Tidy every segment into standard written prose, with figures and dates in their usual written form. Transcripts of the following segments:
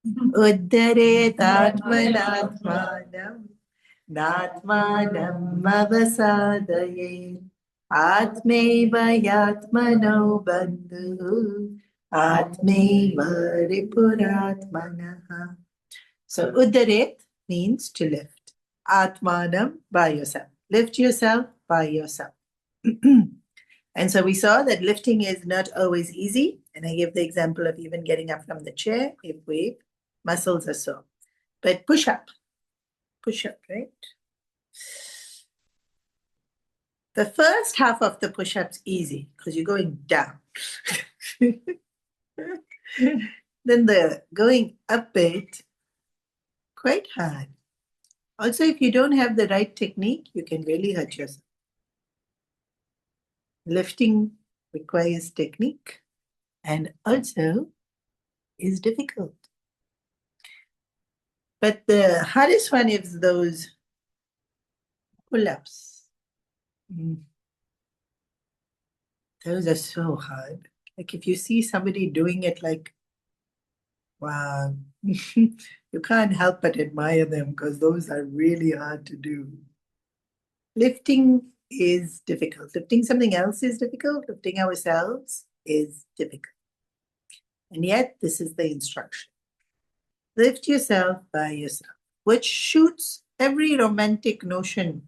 Uddharet atmanatmanam natmanam avasadayet atmeva yatmano bandhu atmeva ripuratmanaha. So Uddharet means to lift. Atmanam, by yourself. Lift yourself by yourself. And so we saw that lifting is not always easy. And I gave the example of even getting up from the chair if we muscles are sore. But push up, right? The first half of the push-up's easy because you're going down. Then the going up bit, quite hard. Also, if you don't have the right technique, you can really hurt yourself. Lifting requires technique and also is difficult. But the hardest one is those pull-ups. Those are so hard. Like if you see somebody doing it like, wow, you can't help but admire them because those are really hard to do. Lifting is difficult. Lifting something else is difficult. Lifting ourselves is difficult. And yet this is the instruction. Lift yourself by yourself, which shoots every romantic notion.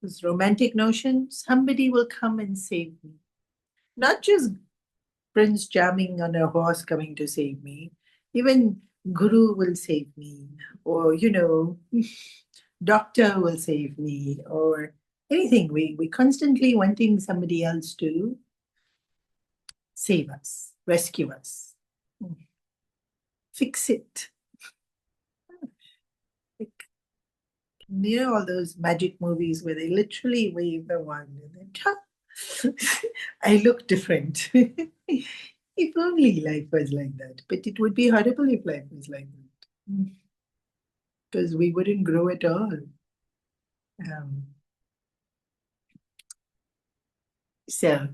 This romantic notion, somebody will come and save me. Not just Prince Charming on a horse coming to save me. Even Guru will save me. Or, doctor will save me. Or anything. We constantly wanting somebody else to save us, rescue us, fix it. All those magic movies where they literally wave the wand and then I look different. If only life was like that. But it would be horrible if life was like that. Because we wouldn't grow at all. So,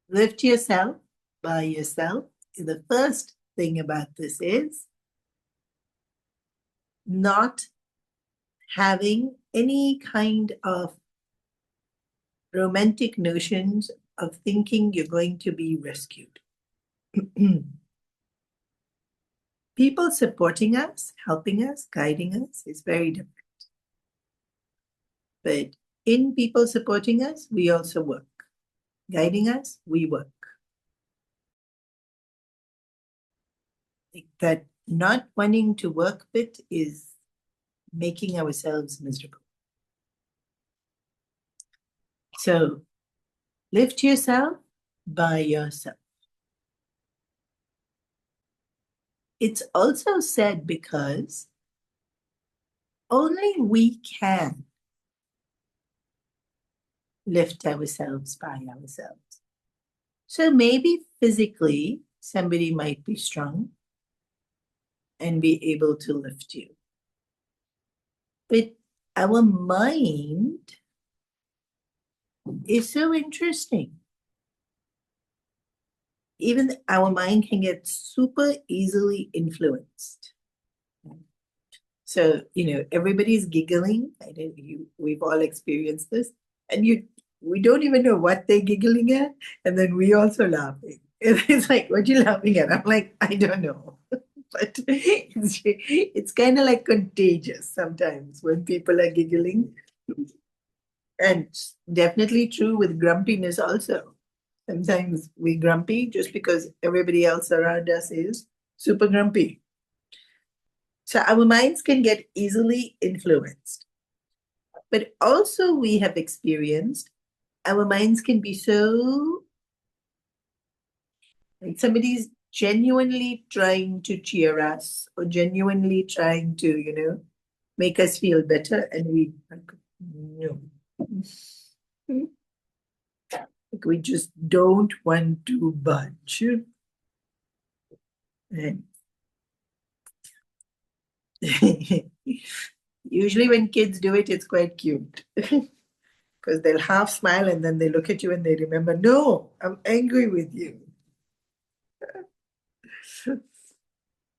lift yourself by yourself. The first thing about this is not having any kind of romantic notions of thinking you're going to be rescued. People supporting us, helping us, guiding us is very different. But in people supporting us, we also work. Guiding us, we work. That not wanting to work bit is making ourselves miserable. So lift yourself by yourself. It's also said because only we can lift ourselves by ourselves. So maybe physically somebody might be strong and be able to lift you. But our mind is so interesting. Even our mind can get super easily influenced. So, everybody's giggling. We've all experienced this. And we don't even know what they're giggling at. And then we also laughing. And it's like, what you laughing at? I'm like, I don't know. But it's kind of like contagious sometimes when people are giggling. And definitely true with grumpiness also. Sometimes we're grumpy just because everybody else around us is super grumpy. So our minds can get easily influenced. But also we have experienced our minds can be so, like somebody's genuinely trying to cheer us or genuinely trying to, make us feel better. And we, no. Like we just don't want to budge. And usually when kids do it, it's quite cute. Because they'll half smile and then they look at you and they remember, no, I'm angry with you.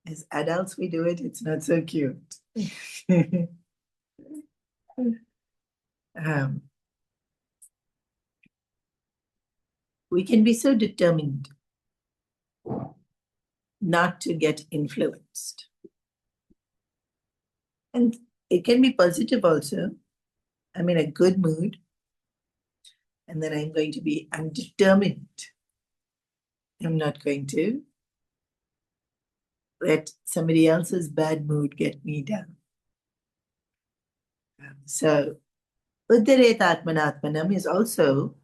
As adults, we do it, it's not so cute. We can be so determined not to get influenced. And it can be positive also. I'm in a good mood. And then I'm determined. I'm not going to let somebody else's bad mood get me down. So, Uddaret Atmanatmanam is also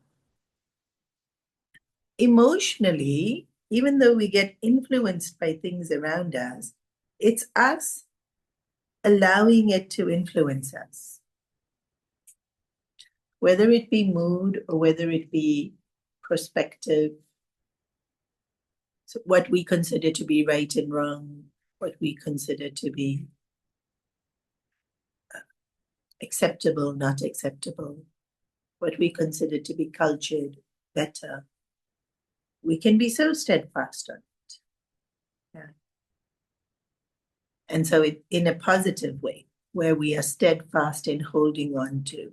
emotionally, even though we get influenced by things around us, it's us allowing it to influence us. Whether it be mood or whether it be perspective, so what we consider to be right and wrong, what we consider to be acceptable, not acceptable, what we consider to be cultured, better. We can be so steadfast on it. Yeah. And so in a positive way, where we are steadfast in holding on to.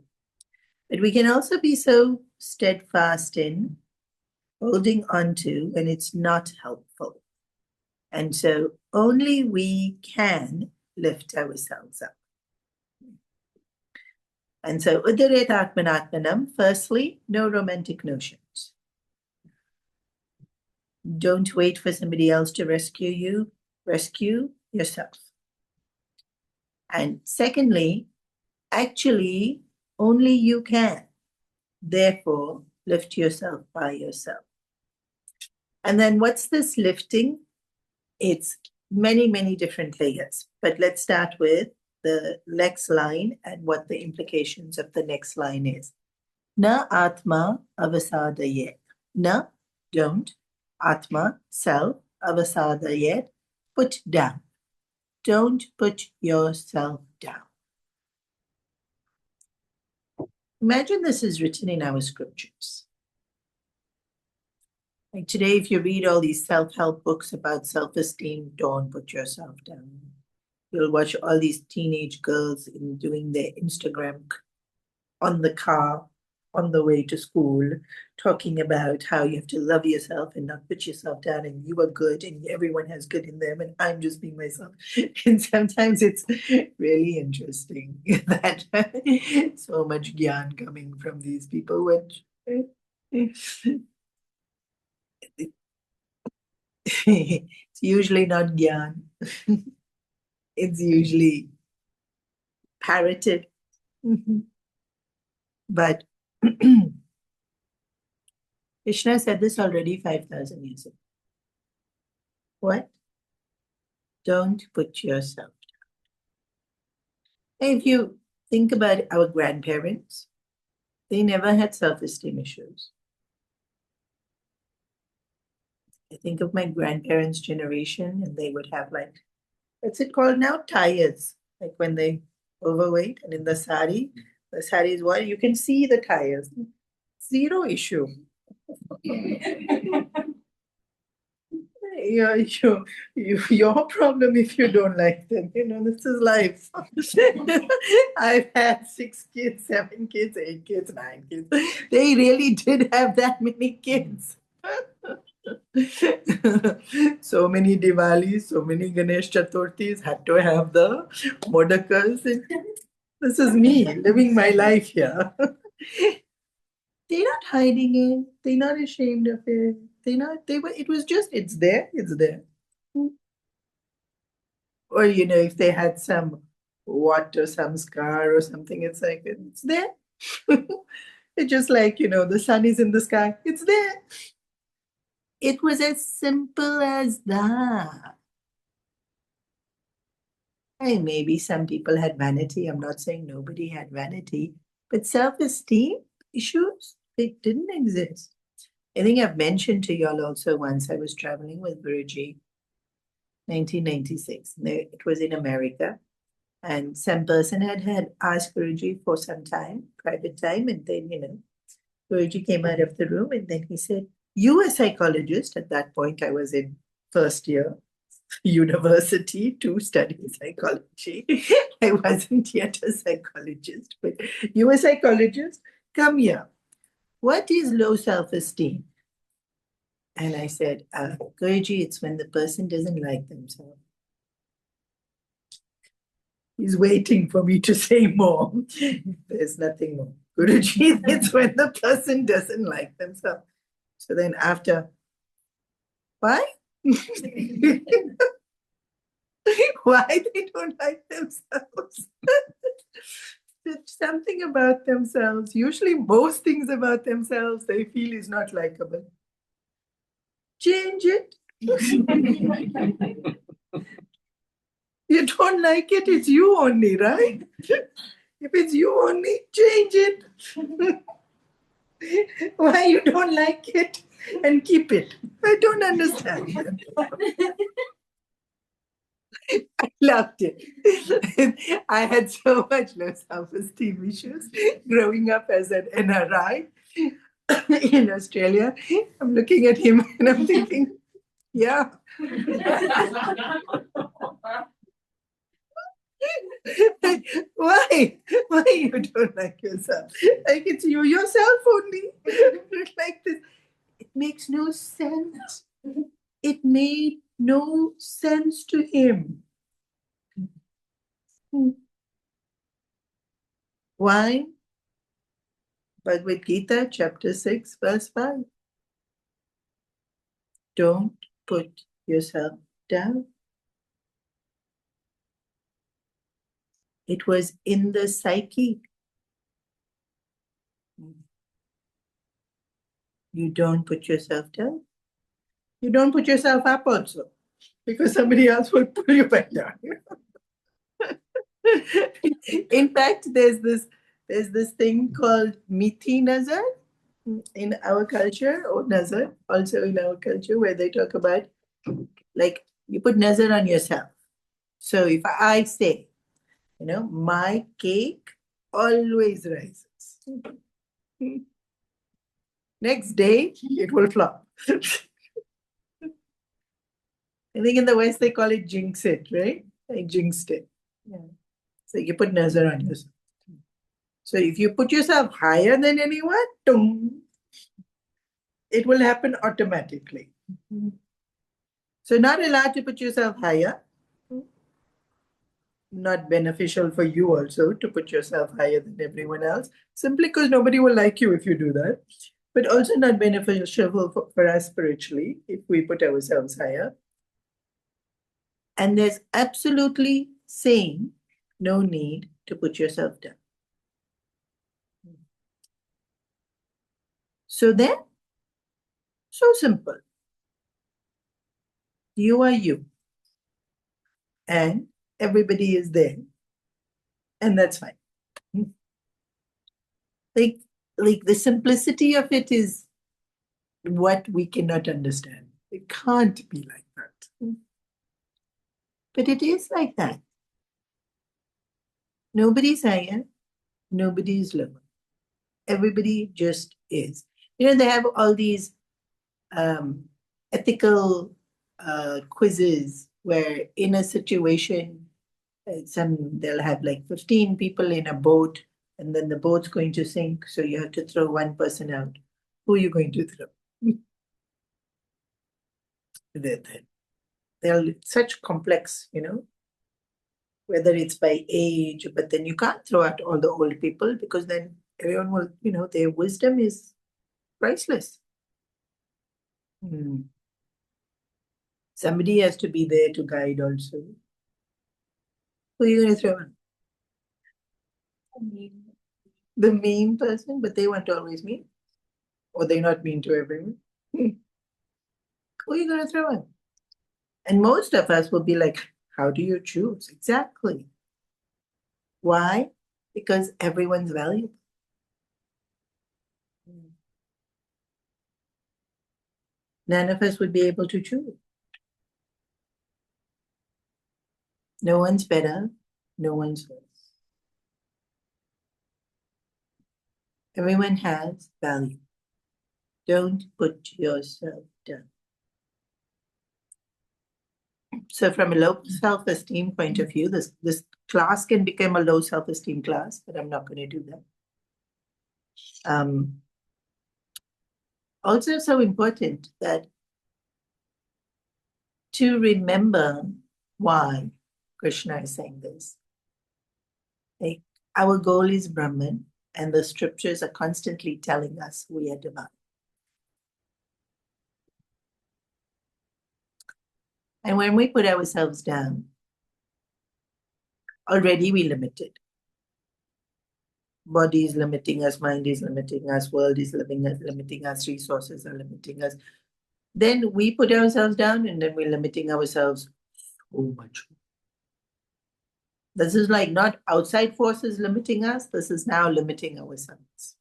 But we can also be so steadfast in holding on to when it's not helpful. And so only we can lift ourselves up. And so Udaret Atmanatmanam, firstly, no romantic notions. Don't wait for somebody else to rescue you. Rescue yourself. And secondly, actually, only you can. Therefore, lift yourself by yourself. And then what's this lifting? It's many, many different layers. But let's start with the next line and what the implications of the next line is. Na atma avasadayet. Na, don't. Atma, self. Avasadayet, put down. Don't put yourself down. Imagine this is written in our scriptures. Like today, if you read all these self-help books about self-esteem, don't put yourself down. You'll watch all these teenage girls doing their Instagram on the car, on the way to school, talking about how you have to love yourself and not put yourself down, and you are good and everyone has good in them and I'm just being myself. And sometimes it's really interesting that so much gyan coming from these people, which it's usually not gyan. It's usually parroted. But Krishna said this already 5,000 years ago. What? Don't put yourself down. If you think about our grandparents, they never had self-esteem issues. I think of my grandparents' generation, and they would have like, what's it called now? Tires. Like when they overweight, and in the sari is what? You can see the tires. Zero issue. Your problem if you don't like them. This is life. I've had 6 kids, 7 kids, 8 kids, 9 kids. They really did have that many kids. So many Diwalis, so many Ganesh Chaturthis, had to have the Modakas. This is me living my life here. They're not hiding it. They're not ashamed of it. It was just, it's there. Or, if they had some what or some scar or something, it's like, it's there. It's just like, the sun is in the sky. It's there. It was as simple as that. And maybe some people had vanity. I'm not saying nobody had vanity, but self-esteem issues, they didn't exist. I think I've mentioned to y'all also once I was traveling with Guruji, 1996. It was in America. And some person had asked Guruji for some time, private time, and then, Guruji came out of the room and then he said, you a psychologist, at that point I was in first year. university to study psychology. I wasn't yet a psychologist, but you a psychologist? Come here. What is low self-esteem? And I said, Guruji, it's when the person doesn't like themselves. He's waiting for me to say more. There's nothing more. Guruji, it's when the person doesn't like themselves. So then after, why? Why they don't like themselves? It's something about themselves. Usually most things about themselves they feel is not likable. Change it. You don't like it, it's you only, right? If it's you only, change it. Why you don't like it and keep it? I don't understand. I loved it. I had so much low self-esteem issues growing up as an NRI in Australia. I'm looking at him and I'm thinking, yeah. Why? Why you don't like yourself? Like it's you yourself only. Like this. It makes no sense. It made no sense to him. Why? Bhagavad Gita, chapter 6, verse 5. Don't put yourself down. It was in the psyche. You don't put yourself down. You don't put yourself up also, because somebody else will pull you back down. In fact, there's this thing called Mithi Nazar in our culture, or Nazar also in our culture, where they talk about like you put Nazar on yourself. So if I say, my cake always rises. Next day, it will flop. I think in the West, they call it jinx it, right? I jinxed it. Yeah. So you put nazar on yourself. So if you put yourself higher than anyone, dong, it will happen automatically. So not allowed to put yourself higher. Not beneficial for you also to put yourself higher than everyone else, simply because nobody will like you if you do that. But also not beneficial for us spiritually if we put ourselves higher. And there's absolutely saying no need to put yourself down. So then, so simple. You are you. And everybody is there. And that's fine. Like the simplicity of it is what we cannot understand. It can't be like that. But it is like that. Nobody's higher, nobody's lower. Everybody just is. They have all these ethical quizzes where in a situation, they'll have like 15 people in a boat and then the boat's going to sink. So you have to throw one person out. Who are you going to throw? They're such complex, whether it's by age, but then you can't throw out all the old people because then everyone will, their wisdom is priceless. Somebody has to be there to guide also. Who are you going to throw in? The mean person, but they weren't always mean. Or they're not mean to everyone. Who are you going to throw in? And most of us will be like, how do you choose? Exactly. Why? Because everyone's valuable. None of us would be able to choose. No one's better, no one's worse. Everyone has value. Don't put yourself down. So from a low self-esteem point of view, this class can become a low self-esteem class, but I'm not going to do that. Also so important that to remember why Krishna is saying this. Like, our goal is Brahman, and the scriptures are constantly telling us we are divine. And when we put ourselves down, already we're limited. Body is limiting us, mind is limiting us, world is limiting us, resources are limiting us. Then we put ourselves down and then we're limiting ourselves so much. This is like not outside forces limiting us, this is now limiting ourselves.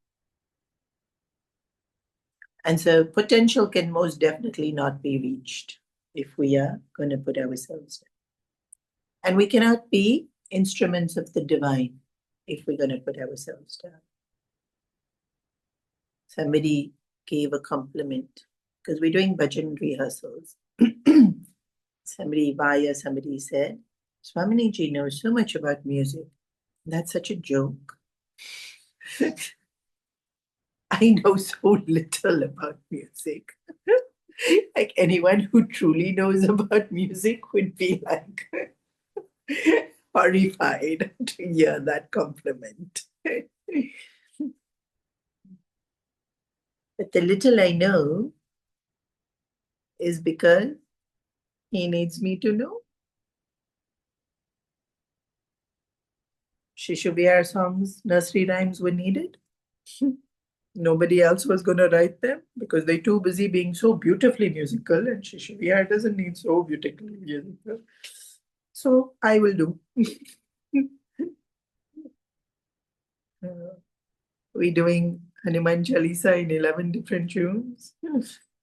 And so potential can most definitely not be reached if we are going to put ourselves down. And we cannot be instruments of the divine if we're going to put ourselves down. Somebody gave a compliment because we're doing bhajan rehearsals. Somebody said, Swamini ji knows so much about music. That's such a joke. I know so little about music. Like anyone who truly knows about music would be like horrified to hear that compliment. But the little I know is because he needs me to know. Shishubiyar songs, nursery rhymes were needed. Nobody else was going to write them because they're too busy being so beautifully musical, and Shishubiyar doesn't need so beautifully musical. So I will do. We're doing Hanuman Chalisa in 11 different tunes.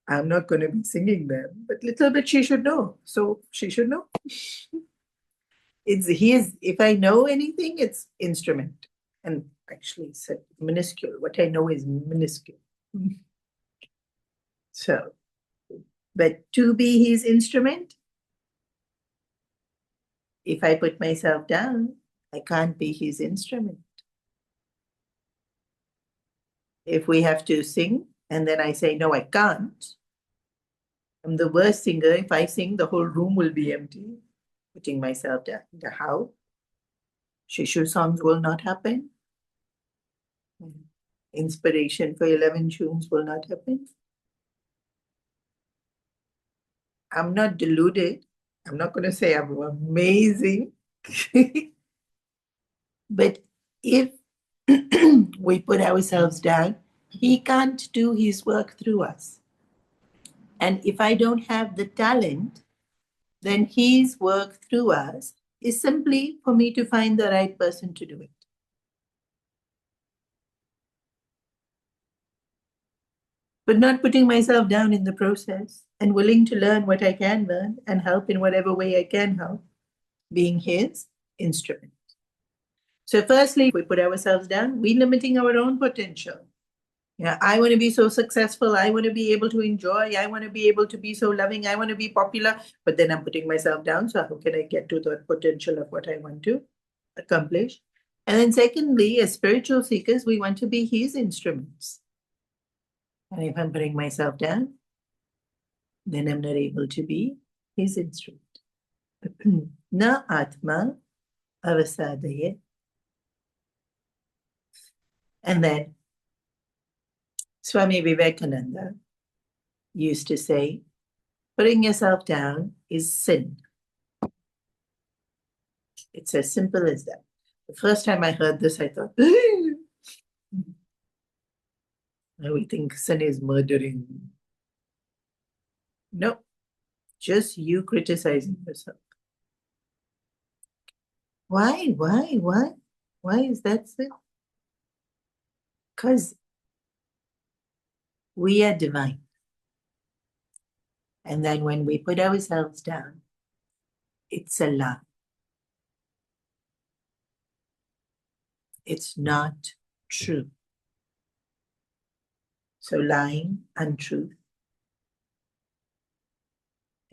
I'm not going to be singing them, but little bit she should know. So she should know. If I know anything, it's instrument. And actually it's minuscule. What I know is minuscule. So, but to be his instrument, if I put myself down, I can't be his instrument. If we have to sing, and then I say, no, I can't. I'm the worst singer. If I sing, the whole room will be empty. Putting myself down. How? Shishu songs will not happen. Inspiration for 11 tunes will not happen. I'm not deluded. I'm not going to say I'm amazing. But if we put ourselves down, he can't do his work through us. And if I don't have the talent, then his work through us is simply for me to find the right person to do it. But not putting myself down in the process and willing to learn what I can learn and help in whatever way I can help, being his instrument. So firstly, if we put ourselves down, we're limiting our own potential. Yeah, I want to be so successful. I want to be able to enjoy. I want to be able to be so loving. I want to be popular. But then I'm putting myself down. So how can I get to the potential of what I want to accomplish? And then secondly, as spiritual seekers, we want to be his instruments. And if I'm putting myself down, then I'm not able to be his instrument. Na atma avasadaye. And then Swami Vivekananda used to say, putting yourself down is sin. It's as simple as that. The first time I heard this, I thought, we think sin is murdering. No, just you criticizing yourself. Why? Why is that sin? Because we are divine. And then when we put ourselves down, it's a lie. It's not true. So lying, untruth,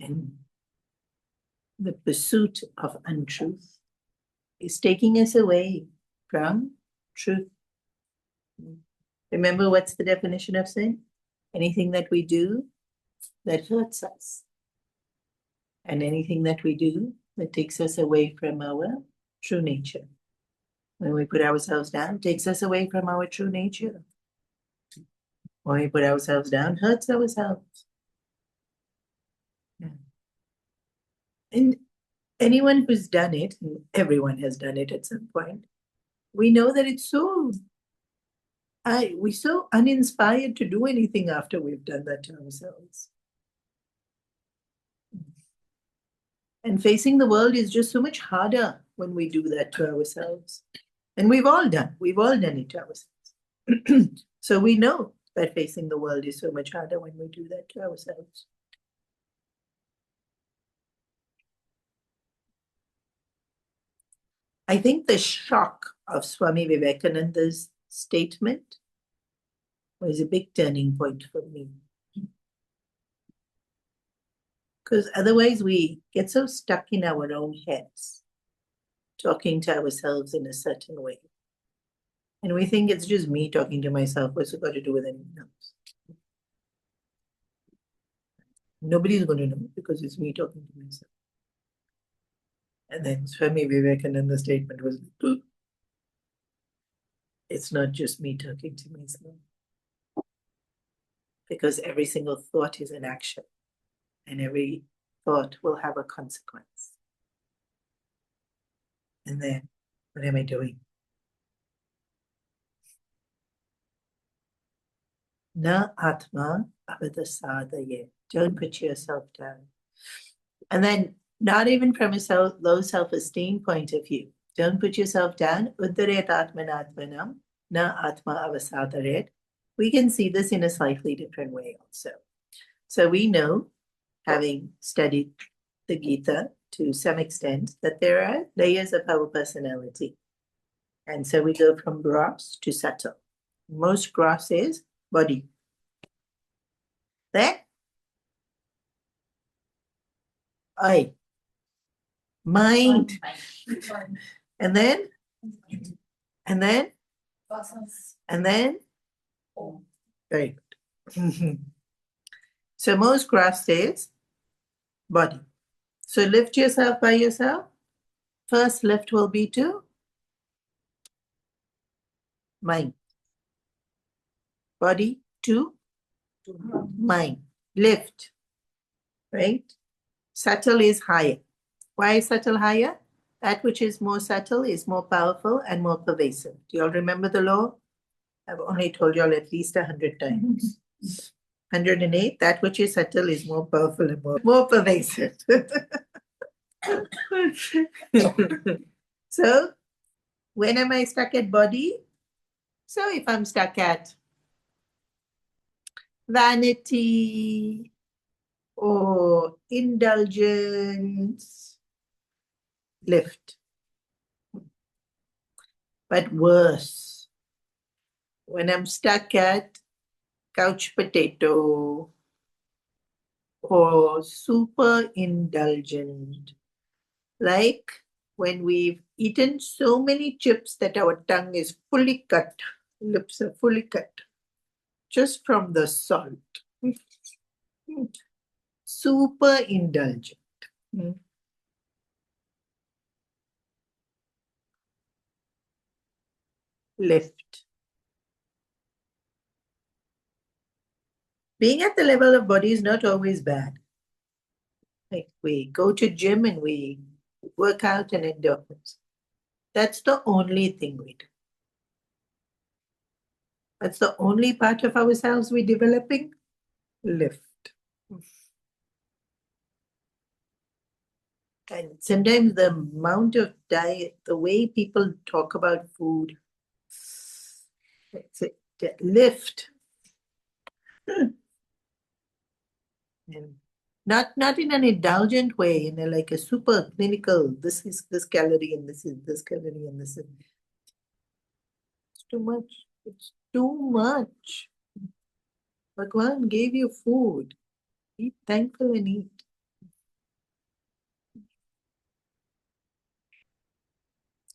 and the pursuit of untruth is taking us away from truth. Remember, what's the definition of sin? Anything that we do that hurts us. And anything that we do that takes us away from our true nature. When we put ourselves down, it takes us away from our true nature. When we put ourselves down, hurts ourselves. Yeah. And anyone who's done it, and everyone has done it at some point, we know that it's we're so uninspired to do anything after we've done that to ourselves. And facing the world is just so much harder when we do that to ourselves. And we've all done it to ourselves. So we know that facing the world is so much harder when we do that to ourselves. I think the shock of Swami Vivekananda's statement was a big turning point for me. Because otherwise we get so stuck in our own heads, talking to ourselves in a certain way. And we think it's just me talking to myself. What's it got to do with anyone else? Nobody's going to know because it's me talking to myself. And then Swami Vivekananda's statement was, it's not just me talking to myself. Because every single thought is an action. And every thought will have a consequence. And then, what am I doing? Na atma avadasadaye. Don't put yourself down. And then, not even from a low self-esteem point of view. Don't put yourself down. Uddaret atmanatmanam na atma avasadaret. We can see this in a slightly different way also. So we know, having studied the Gita to some extent, that there are layers of our personality. And so we go from gross to subtle. Most gross is body. Then, I, mind. And then, very good. So most gross is body. So lift yourself by yourself. First lift will be to mind. Body to mind. Lift. Right? Subtle is higher. Why is subtle higher? That which is more subtle is more powerful and more pervasive. Do you all remember the law? I've only told you all at least 100 times. 108, that which is subtle is more powerful and more pervasive. So, when am I stuck at body? So, if I'm stuck at vanity or indulgence, lift. But worse, when I'm stuck at couch potato or super indulgent, like when we've eaten so many chips that our tongue is fully cut, lips are fully cut, just from the salt. Super indulgent. Lift. Being at the level of body is not always bad. Like we go to gym and we work out and endorphins. That's the only thing we do. That's the only part of ourselves we're developing. Lift. And sometimes the amount of diet, the way people talk about food, lift. And not in an indulgent way, in like a super clinical, this is this calorie and this is this calorie and this is. It's too much. It's too much. Bhagwan gave you food. Be thankful and eat.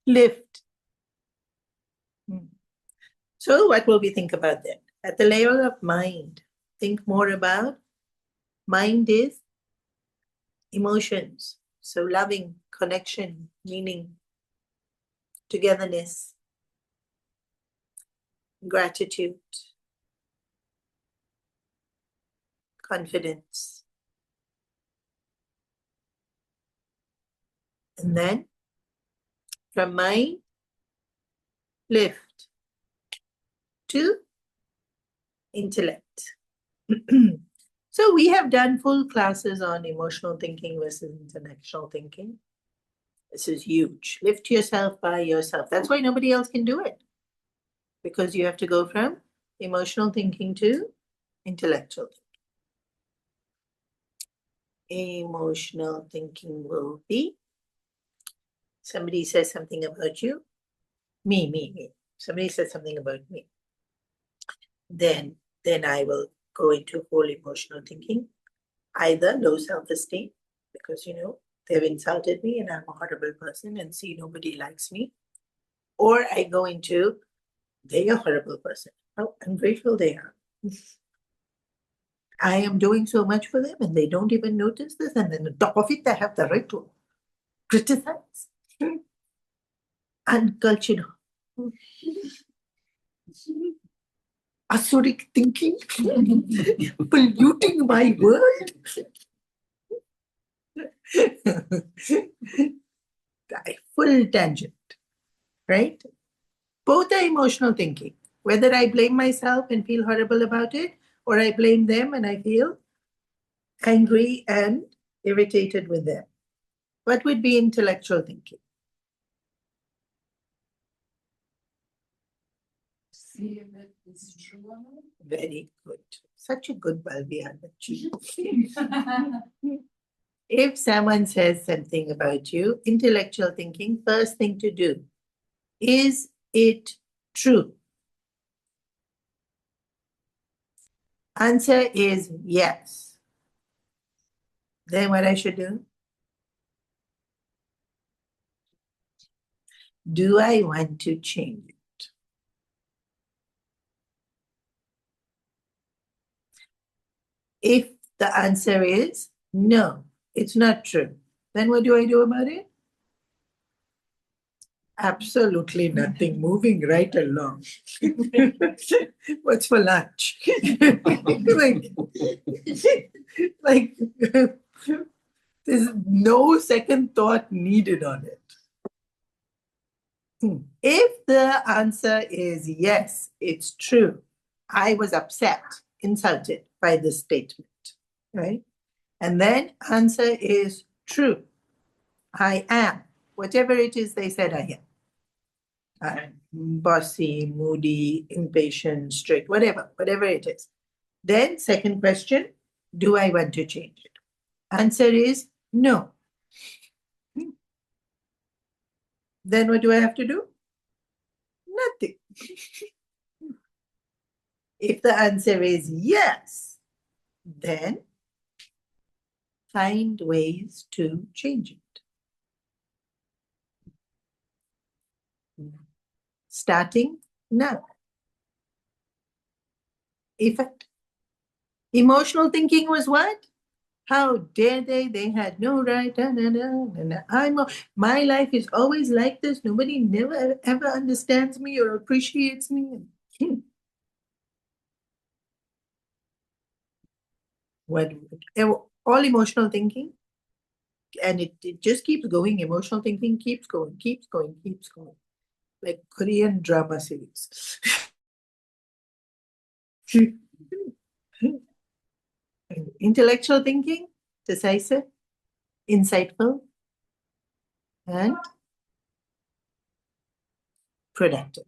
lift. So what will we think about then? At the level of mind, think more about mind is emotions. So loving, connection, meaning, togetherness, gratitude, confidence. And then from mind, lift to intellect. So we have done full classes on emotional thinking versus intellectual thinking. This is huge. Lift yourself by yourself. That's why nobody else can do it. Because you have to go from emotional thinking to intellectual thinking. Emotional thinking will be somebody says something about you. Me. Somebody says something about me. Then I will go into whole emotional thinking. Either low self-esteem, because they've insulted me and I'm a horrible person and see nobody likes me. Or I go into they're a horrible person. Oh, I'm grateful they are. I am doing so much for them and they don't even notice this. And then on top of it, they have the right to criticize. Uncultured. Asuric thinking. Polluting my world. Full tangent. Right? Both are emotional thinking. Whether I blame myself and feel horrible about it, or I blame them and I feel angry and irritated with them. What would be intellectual thinking? See if it is true or not. Very good. Such a good Balbiana. If someone says something about you, intellectual thinking, first thing to do, is it true? Answer is yes. Then what I should do? Do I want to change it? If the answer is no, it's not true, then what do I do about it? Absolutely nothing, moving right along. What's for lunch? like there's no second thought needed on it. If the answer is yes, it's true, I was upset, insulted by this statement, right? And then answer is true, I am, whatever it is they said I am. I'm bossy, moody, impatient, strict, whatever it is. Then second question, do I want to change it? Answer is no. Then what do I have to do? Nothing. If the answer is yes, then find ways to change it. Starting now. Effect. Emotional thinking was what? How dare they? They had no right. My life is always like this. Nobody never ever understands me or appreciates me. What? All emotional thinking, and it just keeps going. Emotional thinking keeps going, like Korean drama series. Intellectual thinking, decisive, insightful, and productive.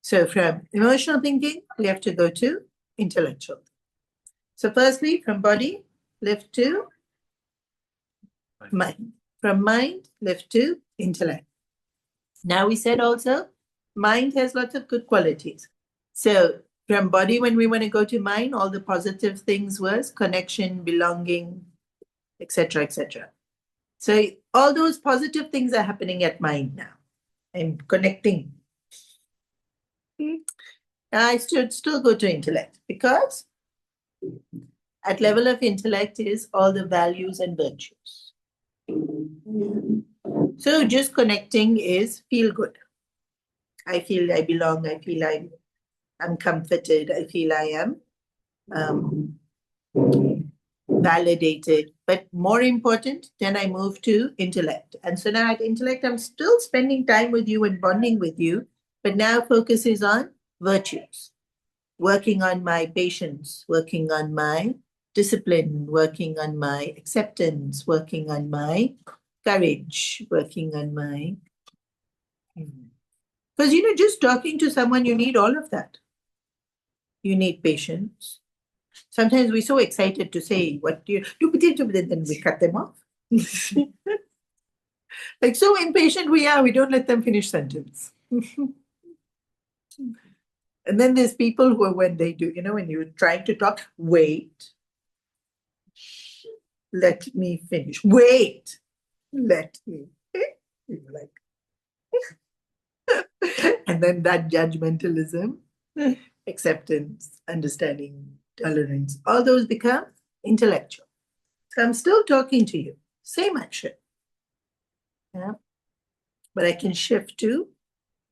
So from emotional thinking, we have to go to intellectual. So firstly, from body, lift to mind. From mind, lift to intellect. Now we said also, mind has lots of good qualities. So from body, when we want to go to mind, all the positive things was connection, belonging, etc., etc. So all those positive things are happening at mind now. I'm connecting. I should still go to intellect because at level of intellect is all the values and virtues. So just connecting is feel good. I feel I belong. I feel I'm comforted. I feel I am validated. But more important, then I move to intellect. And so now at intellect, I'm still spending time with you and bonding with you, but now focus is on virtues, working on my patience, working on my discipline, working on my acceptance, working on my courage, working on my... Because, just talking to someone, you need all of that. You need patience. Sometimes we're so excited to say what do you do, then we cut them off. Like so impatient we are, we don't let them finish sentence. And then there's people who, when they do, when you're trying to talk, wait, let me finish. Wait, let me. Like, and then that judgmentalism, acceptance, understanding, tolerance, all those become intellectual. So I'm still talking to you, same action. Yeah. But I can shift to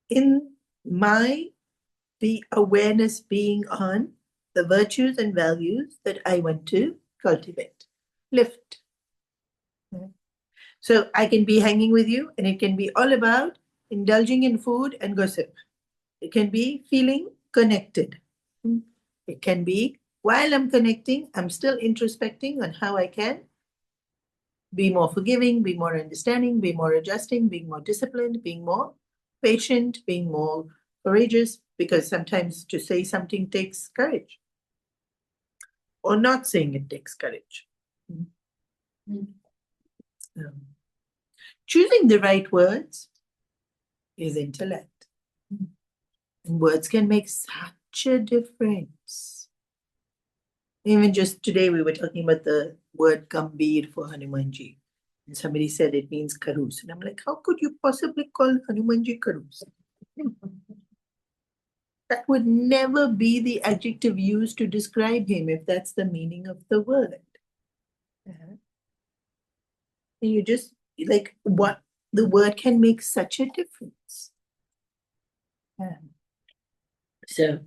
in the awareness being on the virtues and values that I want to cultivate, lift. Yeah. So I can be hanging with you and it can be all about indulging in food and gossip. It can be feeling connected. It can be while I'm connecting, I'm still introspecting on how I can be more forgiving, be more understanding, be more adjusting, being more disciplined, being more patient, being more courageous, because sometimes to say something takes courage. Or not saying it takes courage. Choosing the right words is intellect. And words can make such a difference. Even just today, we were talking about the word Gambhir for Hanumanji. And somebody said it means Karus. And I'm like, how could you possibly call Hanumanji Karus? That would never be the adjective used to describe him if that's the meaning of the word. You just, like, what the word can make such a difference. So,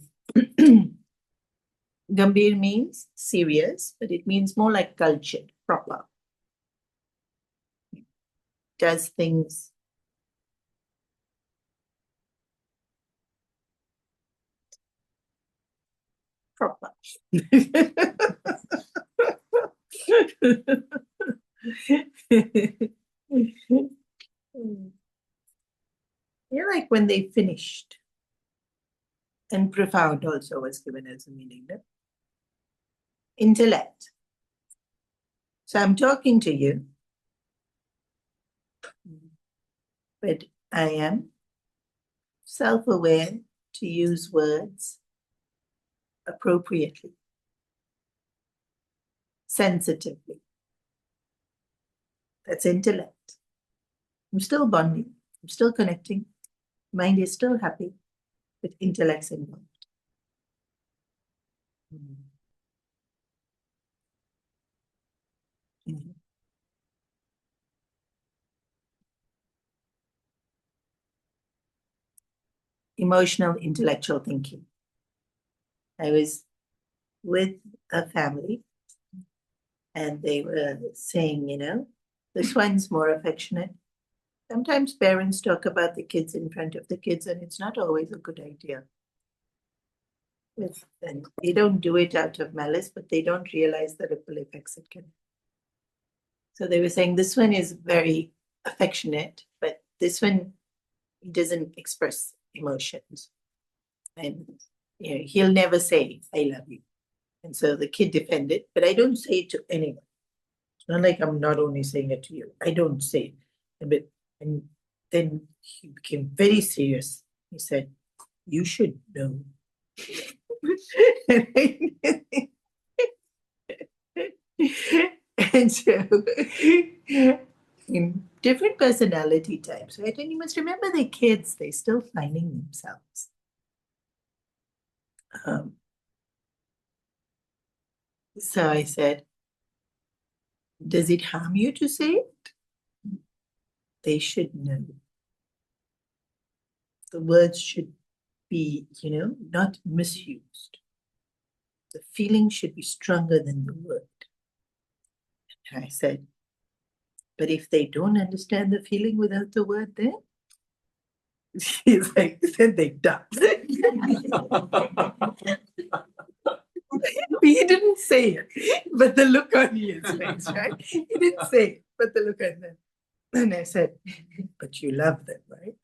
Gambhir means serious, but it means more like cultured, proper. Does things proper. Like when they finished. And profound also was given as a meaning. No? Intellect. So I'm talking to you, but I am self-aware to use words appropriately, sensitively. That's intellect. I'm still bonding. I'm still connecting. Mind is still happy, but intellect's involved. Emotional, intellectual thinking. I was with a family and they were saying, this one's more affectionate. Sometimes parents talk about the kids in front of the kids and it's not always a good idea. And they don't do it out of malice, but they don't realize the ripple effects it can. So they were saying this one is very affectionate, but this one doesn't express emotions. And he'll never say, I love you. And so the kid defended, but I don't say it to anyone. It's not like I'm not only saying it to you. I don't say it. And then he became very serious. He said, you should know. And so in different personality types, right? And you must remember they're kids, they're still finding themselves. So I said, does it harm you to say it? They should know. The words should be, not misused. The feeling should be stronger than the word. And I said, but if they don't understand the feeling without the word, then he's like, then they die. He didn't say it, but the look on his face, right? He didn't say it, but the look on them. And I said, but you love them, right?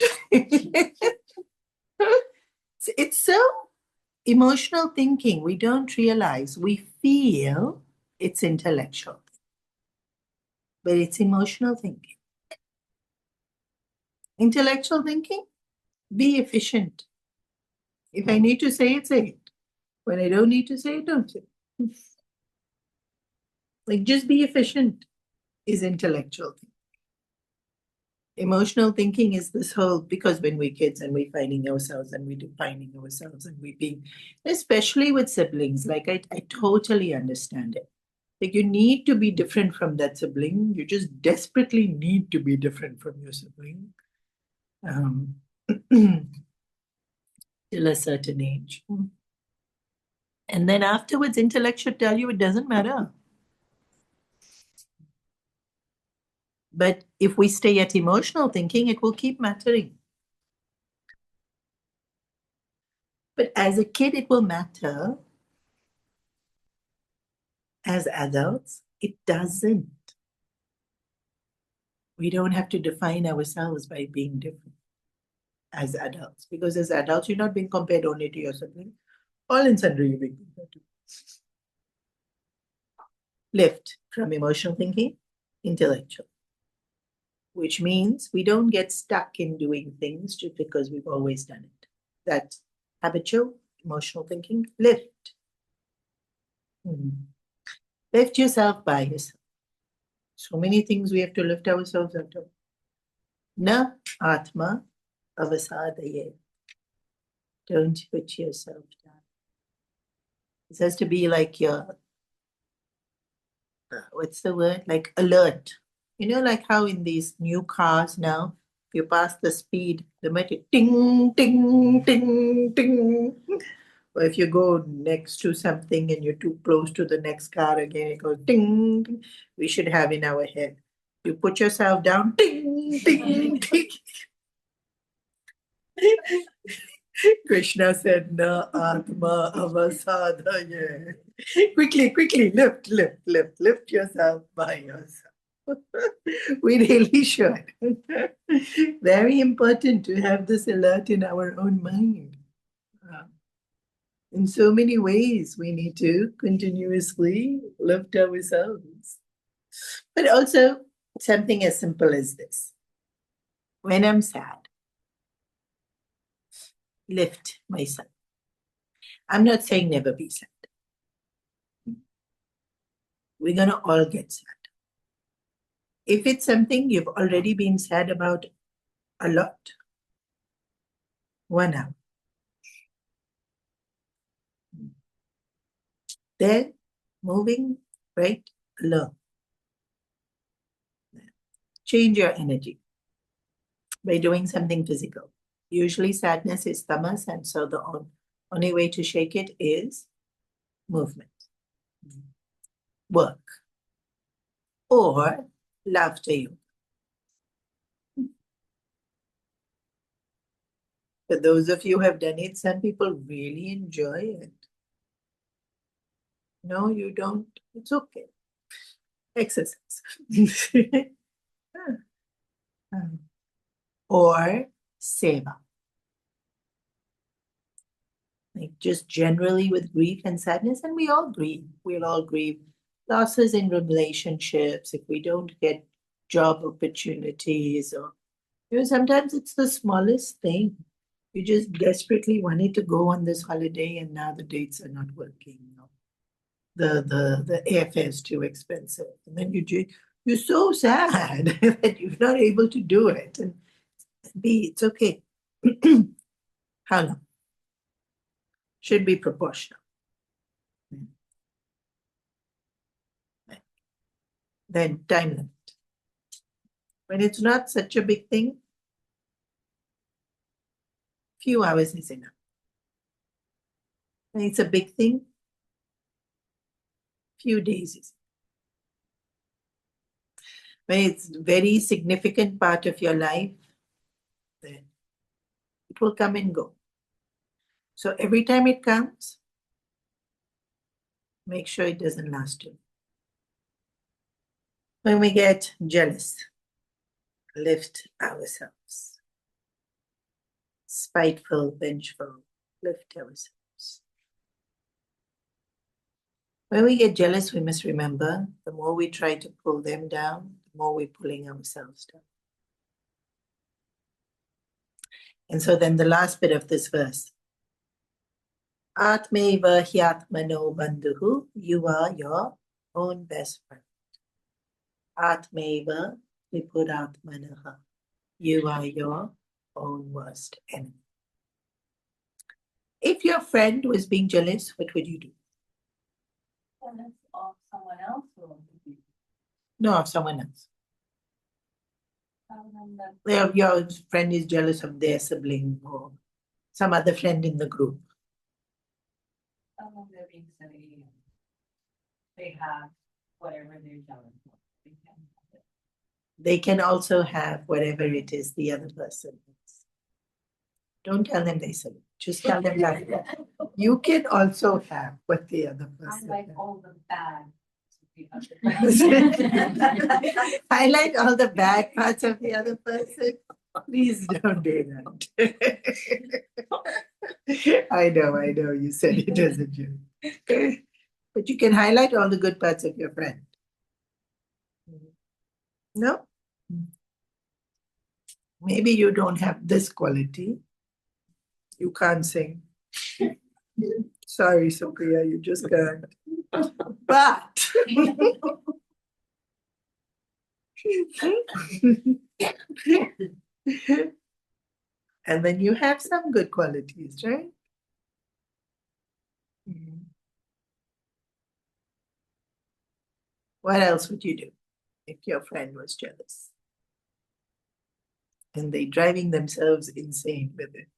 It's so emotional thinking. We don't realize. We feel it's intellectual, but it's emotional thinking. Intellectual thinking, be efficient. If I need to say it, say it. When I don't need to say it, don't say it. Like, just be efficient is intellectual thinking. Emotional thinking is this whole, because when we're kids and we're finding ourselves and we're defining ourselves and we're being, especially with siblings, like I totally understand it. Like, you need to be different from that sibling. You just desperately need to be different from your sibling. Till a certain age. And then afterwards, intellect should tell you it doesn't matter. But if we stay at emotional thinking, it will keep mattering. But as a kid, it will matter. As adults, it doesn't. We don't have to define ourselves by being different as adults. Because as adults, you're not being compared only to your sibling. All in sundry you're being compared to. Lift from emotional thinking, intellectual. Which means we don't get stuck in doing things just because we've always done it. That's habitual, emotional thinking. Lift. Lift yourself by yourself. So many things we have to lift ourselves out of. Na atma avasadaye. Don't put yourself down. This has to be like your, what's the word? Like alert. Like how in these new cars now, if you pass the speed limit, it ting, ting, ting, ting. Or if you go next to something and you're too close to the next car again, it goes ting, ting. We should have in our head. You put yourself down, ting, ting, ting. Krishna said, Na Atma Avasadaya. Quickly, lift yourself by yourself. We really should. Very important to have this alert in our own mind. In so many ways, we need to continuously lift ourselves. But also, something as simple as this. When I'm sad, lift myself. I'm not saying never be sad. We're going to all get sad. If it's something you've already been sad about a lot, 1 hour. Then, moving right along. Change your energy by doing something physical. Usually sadness is tamas, and so the only way to shake it is movement, work, or laughter yoga. For those of you who have done it, some people really enjoy it. No, you don't. It's okay. Exercise. Or seva. Like just generally with grief and sadness, and we all grieve. We'll all grieve losses in relationships, if we don't get job opportunities, or sometimes it's the smallest thing. You just desperately wanted to go on this holiday and now the dates are not working. The airfare is too expensive. And then you You're so sad that you're not able to do it. And B, it's okay. How long? Should be proportional. Then time limit. When it's not such a big thing, few hours is enough. When it's a big thing, few days is. When it's a very significant part of your life, then it will come and go. So every time it comes, make sure it doesn't last you. When we get jealous, lift ourselves. Spiteful, vengeful, lift ourselves. When we get jealous, we must remember the more we try to pull them down, the more we're pulling ourselves down. And so then the last bit of this verse. Atmeva hyatmano bandhuhu, you are your own best friend. Atmeva vipuratmanaha, you are your own worst enemy. If your friend was being jealous, what would you do? Jealous of someone else or No, of someone else. someone that Your friend is jealous of their sibling or some other friend in the group. someone they're being silly and they have whatever they're jealous of. They can have it. They can also have whatever it is the other person has. Don't tell them they said it. Just tell them like that. You can also have what the other I person like has. all the bad. of the other Highlight all the bad parts of the other person. Please don't do that. I know, you said it as a joke. But you can highlight all the good parts of your friend. No? Maybe you don't have this quality. You can't sing. Sorry, Supriya, you just can't. But and then you have some good qualities, right? What else would you do if your friend was jealous? And they driving themselves insane with it.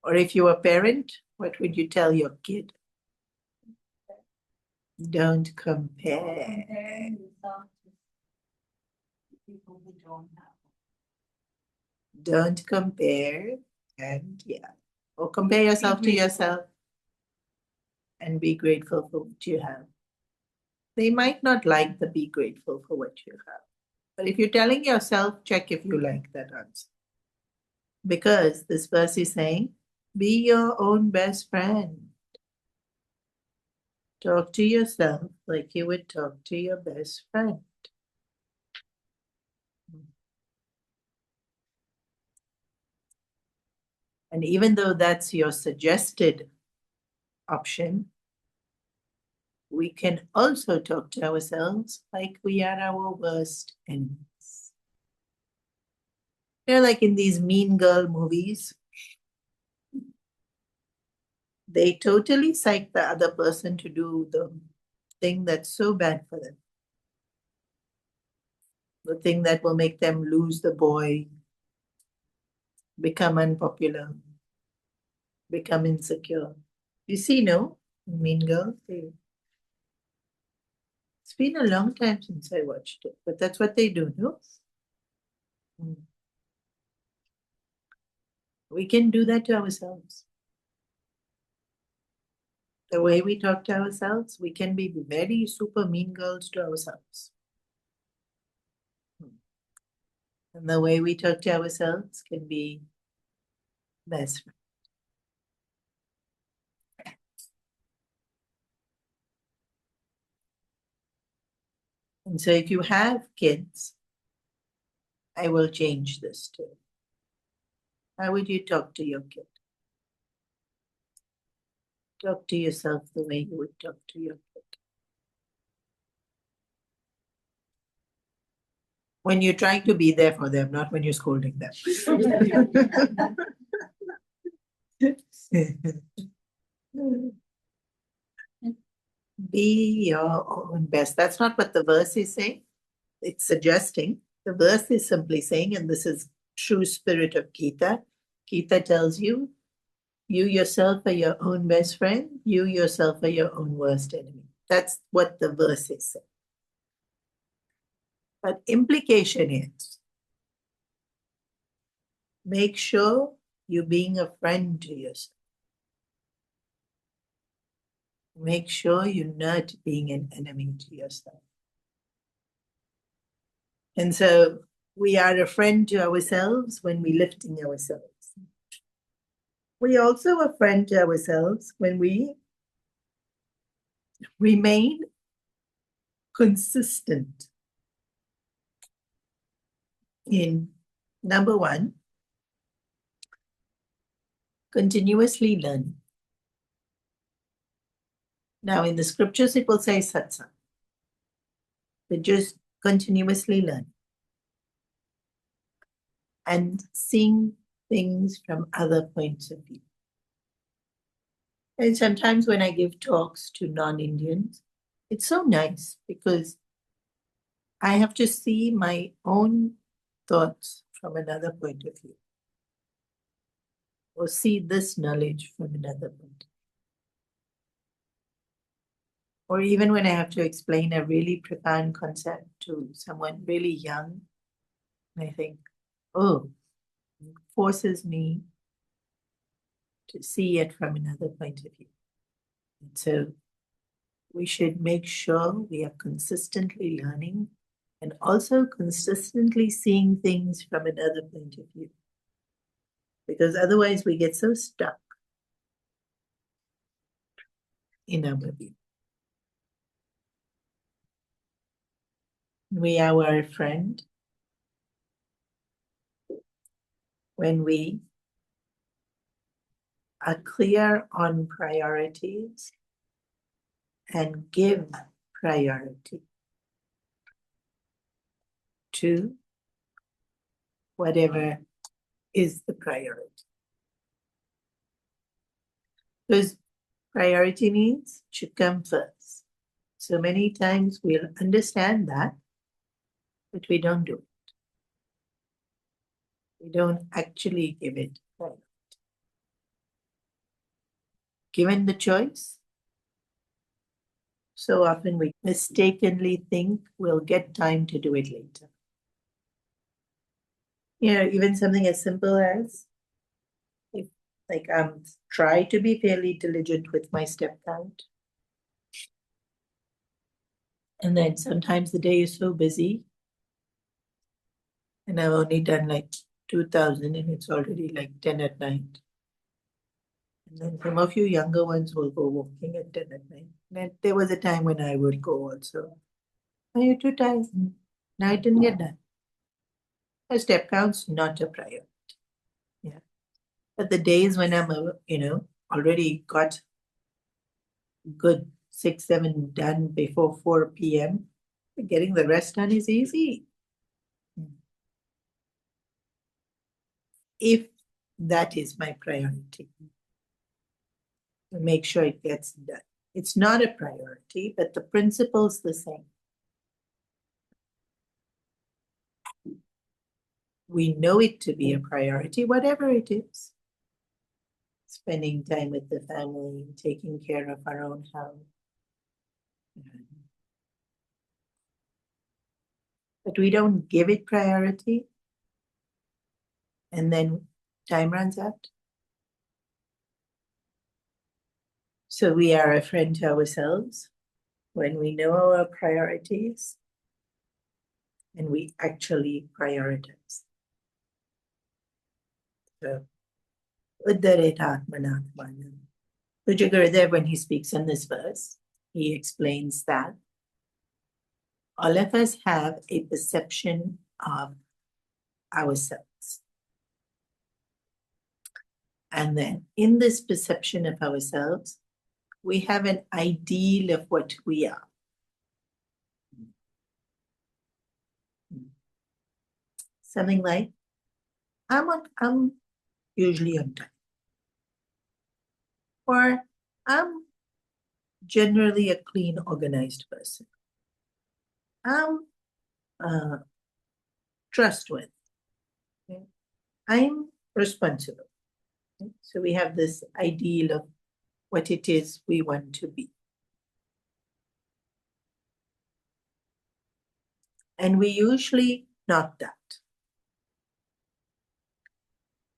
Or if you were a parent, what would you tell your kid? Don't compare. comparing yourself to people who don't have. Don't compare. And yeah. Or compare yourself to yourself and be grateful for what you have. They might not like the be grateful for what you have. But if you're telling yourself, check if you like that answer. Because this verse is saying, be your own best friend. Talk to yourself like you would talk to your best friend. And even though that's your suggested option, we can also talk to ourselves like we are our worst enemies. They're like in these mean girl movies. They totally psych the other person to do the thing that's so bad for them. The thing that will make them lose the boy, become unpopular, become insecure. You see, no? Mean Girl. It's been a long time since I watched it, but that's what they do, no? We can do that to ourselves. The way we talk to ourselves, we can be very super mean girls to ourselves. And the way we talk to ourselves can be best friends. And so if you have kids, I will change this too. How would you talk to your kid? Talk to yourself the way you would talk to your kid. When you're trying to be there for them, not when you're scolding them. Be your own best. That's not what the verse is saying. It's suggesting. The verse is simply saying, and this is true spirit of Gita. Gita tells you, you yourself are your own best friend. You yourself are your own worst enemy. That's what the verse is saying. But implication is, make sure you're being a friend to yourself. Make sure you're not being an enemy to yourself. And so we are a friend to ourselves when we're lifting ourselves. We also a friend to ourselves when we remain consistent in, number one, continuously learning. Now, in the scriptures, it will say satsang, but just continuously learn and seeing things from other points of view. And sometimes when I give talks to non-Indians, it's so nice because I have to see my own thoughts from another point of view, or see this knowledge from another point. Or even when I have to explain a really profound concept to someone really young, I think, oh, it forces me to see it from another point of view. And so we should make sure we are consistently learning and also consistently seeing things from another point of view. Because otherwise we get so stuck in our view. We are our friend when we are clear on priorities and give priority to whatever is the priority. Because priority means should come first. So many times we'll understand that, but we don't do it. We don't actually give it priority. Given the choice, so often we mistakenly think we'll get time to do it later. You know, even something as simple as, try to be fairly diligent with my step count. And then sometimes the day is so busy, and I've only done like 2,000 and it's already like 10 at night. And then some of you younger ones will go walking at 10 at night. And there was a time when I would go also. Are you too tired? No, I didn't get done. A step count's not a priority. Yeah. But the days when I'm, already got good 6, 7 done before 4 p.m., getting the rest done is easy. If that is my priority, make sure it gets done. It's not a priority, but the principle's the same. We know it to be a priority, whatever it is. Spending time with the family, taking care of our own health. But we don't give it priority, and then time runs out. So we are a friend to ourselves when we know our priorities and we actually prioritize. So, Uddharet Atmanatmanam. Puja Gurudev, when he speaks in this verse, he explains that all of us have a perception of ourselves. And then in this perception of ourselves, we have an ideal of what we are. Something like, I'm usually on time. Or I'm generally a clean, organized person. I'm trustworthy. Okay? I'm responsible. Okay? So we have this ideal of what it is we want to be. And we usually not that.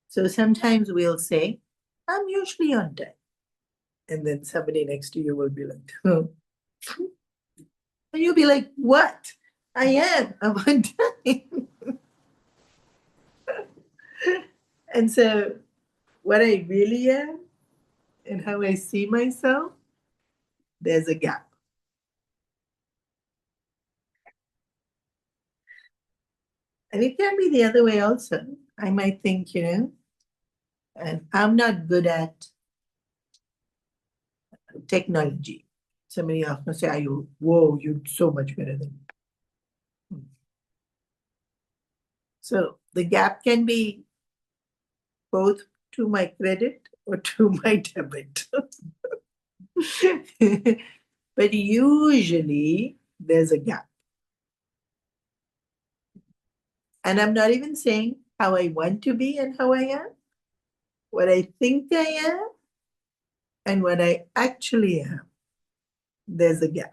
So sometimes we'll say, I'm usually on time. And then somebody next to you will be like, oh. And you'll be like, what? I am. I'm on time. And so what I really am and how I see myself, there's a gap. And it can be the other way also. I might think, and I'm not good at technology. Somebody else will say, are you, whoa, you're so much better than me. So the gap can be both to my credit or to my debit. But usually there's a gap. And I'm not even saying how I want to be and how I am, what I think I am, and what I actually am. There's a gap.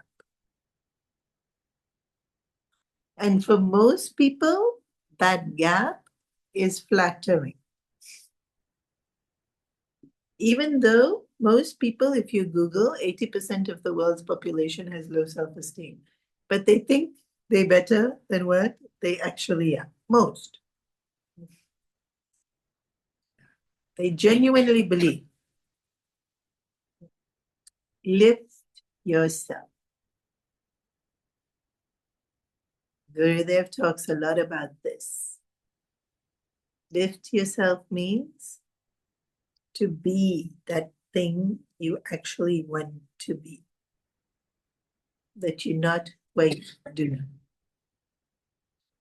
And for most people, that gap is flattering. Even though most people, if you Google, 80% of the world's population has low self-esteem, but they think they're better than what they actually are. Most. They genuinely believe. Lift yourself. Gurudev talks a lot about this. Lift yourself means to be that thing you actually want to be, that you're not quite doing.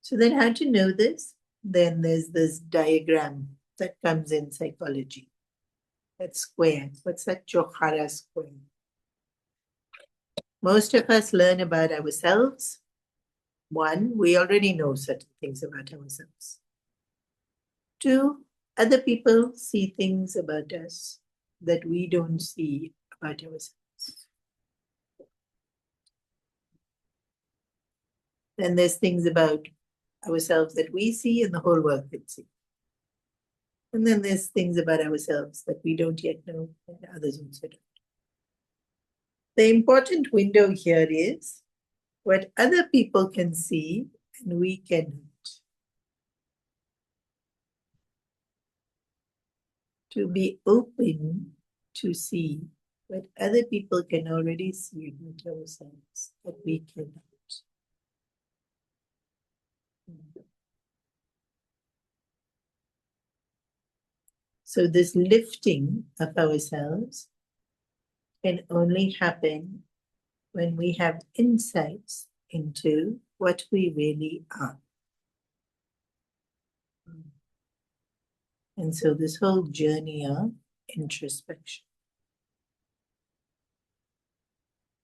So then how to know this? Then there's this diagram that comes in psychology. That square. What's that Johara square? Most of us learn about ourselves. One, we already know certain things about ourselves. Two, other people see things about us that we don't see about ourselves. Then there's things about ourselves that we see and the whole world can see. And then there's things about ourselves that we don't yet know and others also don't. The important window here is what other people can see and we cannot. To be open to see what other people can already see about ourselves that we cannot. So this lifting of ourselves can only happen when we have insights into what we really are. And so this whole journey of introspection.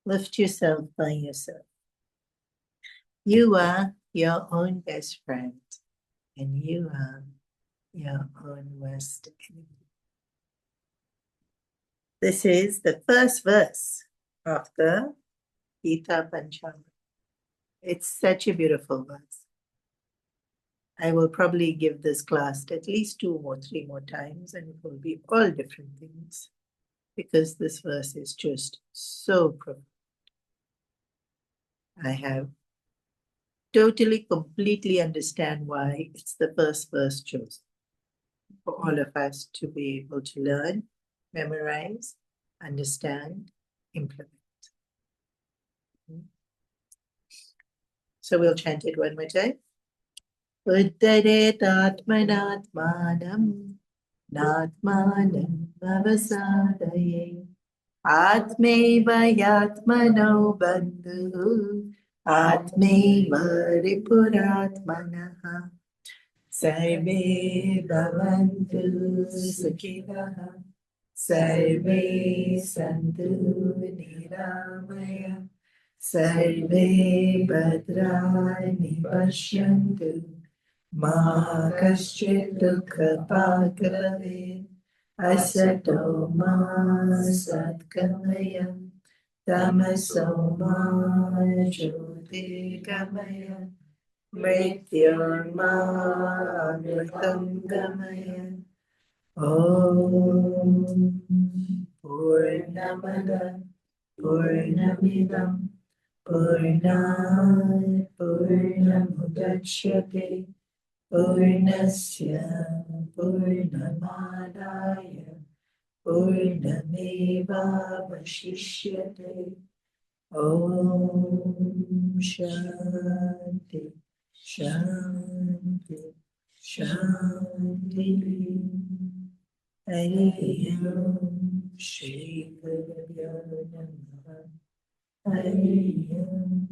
Lift yourself by yourself. You are your own best friend, and you are your own worst enemy. This is the first verse of the Gita Panchamrit. It's such a beautiful verse. I will probably give this class at least 2 or 3 more times, and it will be all different things because this verse is just so profound. I have totally, completely understand why it's the first verse chosen for all of us to be able to learn, memorize, understand, implement. So we'll chant it one more time. Uddare tatmanatmanam natmanam avasadaye Atmeva yatmano bandhu Atmeva ripuratmanaha Sarve bhavantu sukhinaha Sarve santu niramaya Sarve bhadrani pashyantu Ma kaschit dukha bhave Asato ma satkamaya Tamaso ma jyotirgamaya Mrityorma Amritangamaya Om Purnamada Purnamidam Purnat Purnamudachyate Purnasya Purnamadaya Purnameva Vashishyate Om Shanti Shanti Shanti Hari Om Shri Guru Namaha Hari Om